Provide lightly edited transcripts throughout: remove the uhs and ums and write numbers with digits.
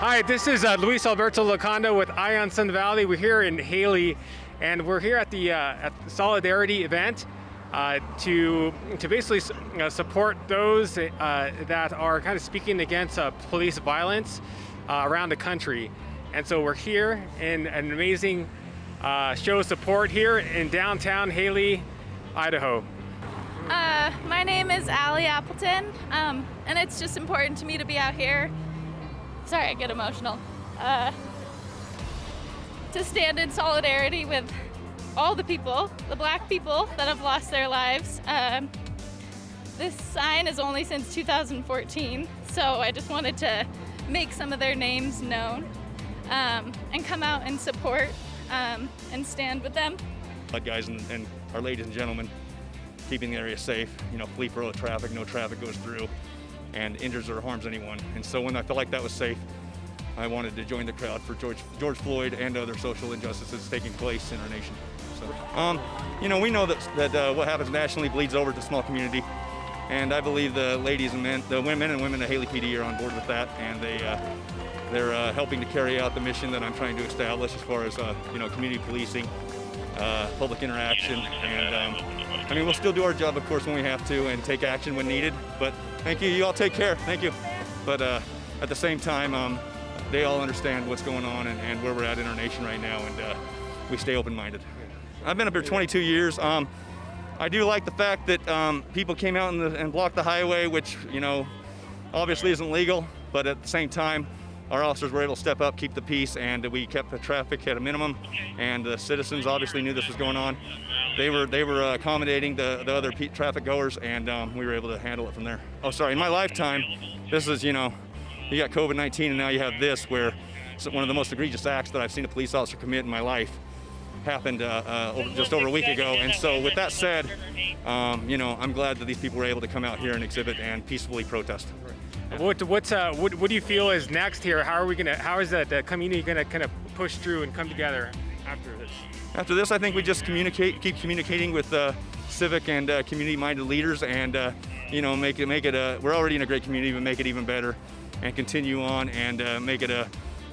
Hi, this is Luis Alberto Lecanda with Ion Sun Valley. We're here in Hailey, and we're here at the Solidarity event to basically support those that are kind of speaking against police violence around the country. And so we're here in an amazing show of support here in downtown Hailey, Idaho. My name is Allie Appleton, and it's just important to me to be out here. Sorry, I get emotional. To stand in solidarity with all the people, the black people that have lost their lives. This sign is only since 2014, so I just wanted to make some of their names known and come out and support and stand with them. Guys and our ladies and gentlemen, keeping the area safe, free flow of traffic, no traffic goes through and injures or harms anyone. And so when I felt like that was safe, I wanted to join the crowd for George Floyd and other social injustices taking place in our nation. So, we know that what happens nationally bleeds over to small community, and I believe the ladies and men, the women and women of Hailey PD are on board with that, and they're helping to carry out the mission that I'm trying to establish as far as community policing, public interaction, and we'll still do our job, of course, when we have to, and take action when needed. But thank you. You all take care. Thank you. But at the same time, they all understand what's going on and where we're at in our nation right now, and we stay open-minded. I've been up here 22 years. I do like the fact that people came out and blocked the highway, which obviously isn't legal. But at the same time, our officers were able to step up, keep the peace, and we kept the traffic at a minimum. And the citizens obviously knew this was going on. They were accommodating the other traffic goers, and we were able to handle it from there. Oh, sorry. In my lifetime, this is you got COVID-19, and now you have this, where one of the most egregious acts that I've seen a police officer commit in my life happened just over a week ago. And so with that said, I'm glad that these people were able to come out here and exhibit and peacefully protest. What do you feel is next here? How is the community gonna kind of push through and come together after this? After this, I think we just keep communicating with civic and community-minded leaders, and make it we're already in a great community, but make it even better, and continue on and make it a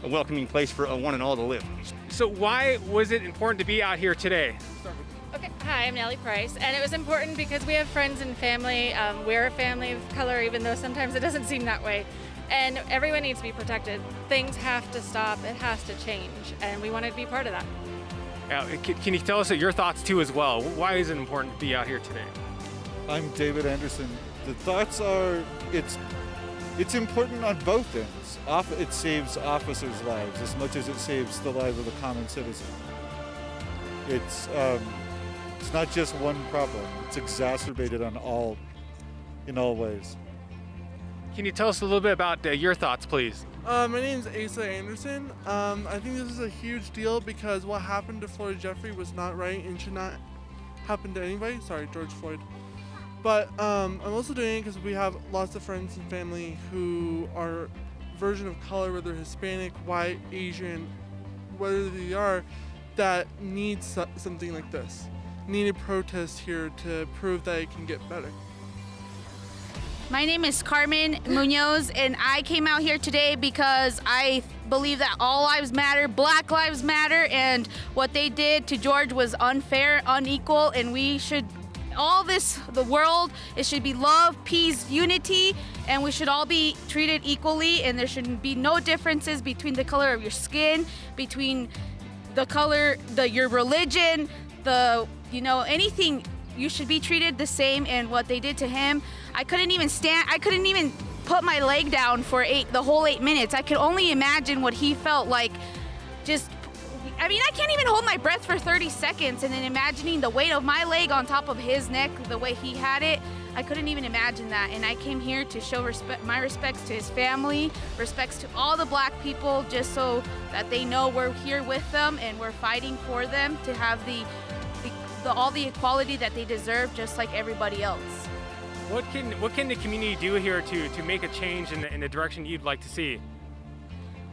welcoming place for one and all to live. So why was it important to be out here today? Okay, hi, I'm Nellie Price, and it was important because we have friends and family. We're a family of color, even though sometimes it doesn't seem that way. And everyone needs to be protected. Things have to stop, it has to change, and we wanted to be part of that. Can you tell us your thoughts too as well? Why is it important to be out here today? I'm David Anderson. The thoughts are, it's important on both ends. It saves officers' lives as much as it saves the life of the common citizen. It's not just one problem. It's exacerbated in all ways. Can you tell us a little bit about your thoughts, please? My name is Asa Anderson. I think this is a huge deal because what happened to Floyd Jeffrey was not right and should not happen to anybody. Sorry, George Floyd. But I'm also doing it because we have lots of friends and family who are version of color, whether Hispanic, white, Asian, whether they are, that need something like this. Need a protest here to prove that it can get better. My name is Carmen Munoz, and I came out here today because I believe that all lives matter, Black lives matter, and what they did to George was unfair, unequal, and we should, the world, it should be love, peace, unity, and we should all be treated equally, and there should be no differences between the color of your skin, between the color, your religion, anything. You should be treated the same, and what they did to him, I couldn't even put my leg down for the whole 8 minutes. I could only imagine what he felt like. I can't even hold my breath for 30 seconds, and then imagining the weight of my leg on top of his neck, the way he had it, I couldn't even imagine that. And I came here to show my respects to his family, respects to all the Black people, just so that they know we're here with them and we're fighting for them to have all the equality that they deserve, just like everybody else. What can the community do here to make a change in the direction you'd like to see?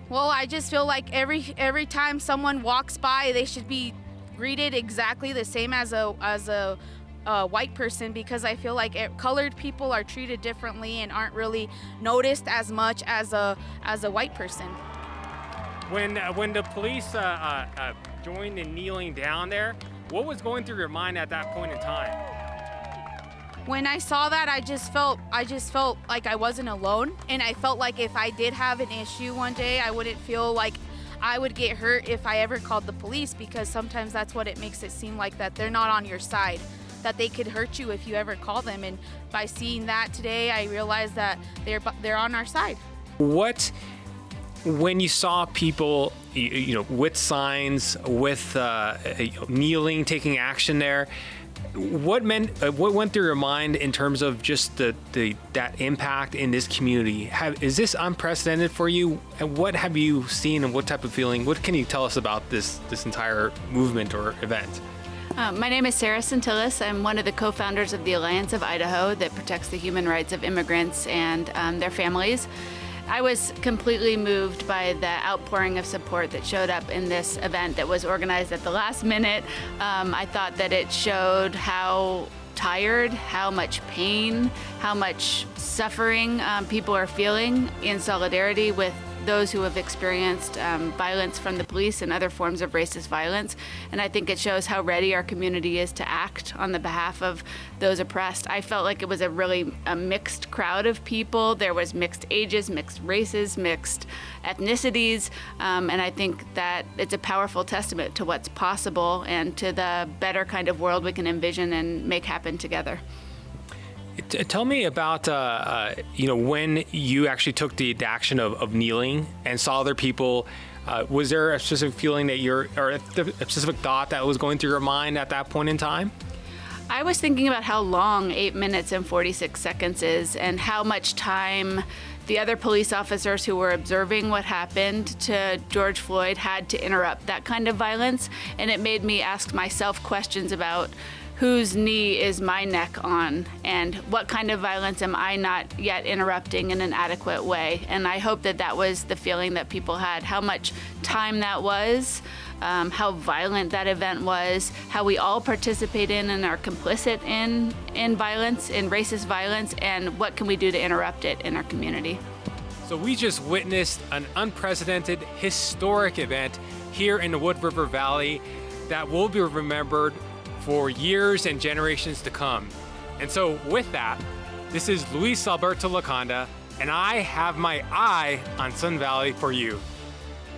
Well, I just feel like every time someone walks by, they should be greeted exactly the same as a white person, because I feel like colored people are treated differently and aren't really noticed as much as a white person. When the police joined in kneeling down there, what was going through your mind at that point in time? When I saw that, I just felt like I wasn't alone, and I felt like if I did have an issue one day, I wouldn't feel like I would get hurt if I ever called the police, because sometimes that's what it makes it seem like, that they're not on your side, that they could hurt you if you ever call them. And by seeing that today, I realized that they're on our side. When you saw people, with signs, with kneeling, taking action there, what went through your mind in terms of just that impact in this community? Is this unprecedented for you? And what have you seen, and what type of feeling? What can you tell us about this entire movement or event? My name is Sarah Centillas. I'm one of the co-founders of the Alliance of Idaho that protects the human rights of immigrants and their families. I was completely moved by the outpouring of support that showed up in this event that was organized at the last minute. I thought that it showed how tired, how much pain, how much suffering people are feeling in solidarity with those who have experienced violence from the police and other forms of racist violence. And I think it shows how ready our community is to act on the behalf of those oppressed. I felt like it was a mixed crowd of people. There was mixed ages, mixed races, mixed ethnicities, and I think that it's a powerful testament to what's possible and to the better kind of world we can envision and make happen together. Tell me about, when you actually took the action of kneeling and saw other people. Was there a specific feeling or a specific thought that was going through your mind at that point in time? I was thinking about how long 8 minutes and 46 seconds is, and how much time the other police officers who were observing what happened to George Floyd had to interrupt that kind of violence. And it made me ask myself questions about whose knee is my neck on, and what kind of violence am I not yet interrupting in an adequate way. And I hope that was the feeling that people had, how much time that was, how violent that event was, how we all participate in and are complicit in violence, in racist violence, and what can we do to interrupt it in our community. So we just witnessed an unprecedented, historic event here in the Wood River Valley that will be remembered for years and generations to come. And so with that, this is Luis Alberto Lecanda, and I have my eye on Sun Valley for you.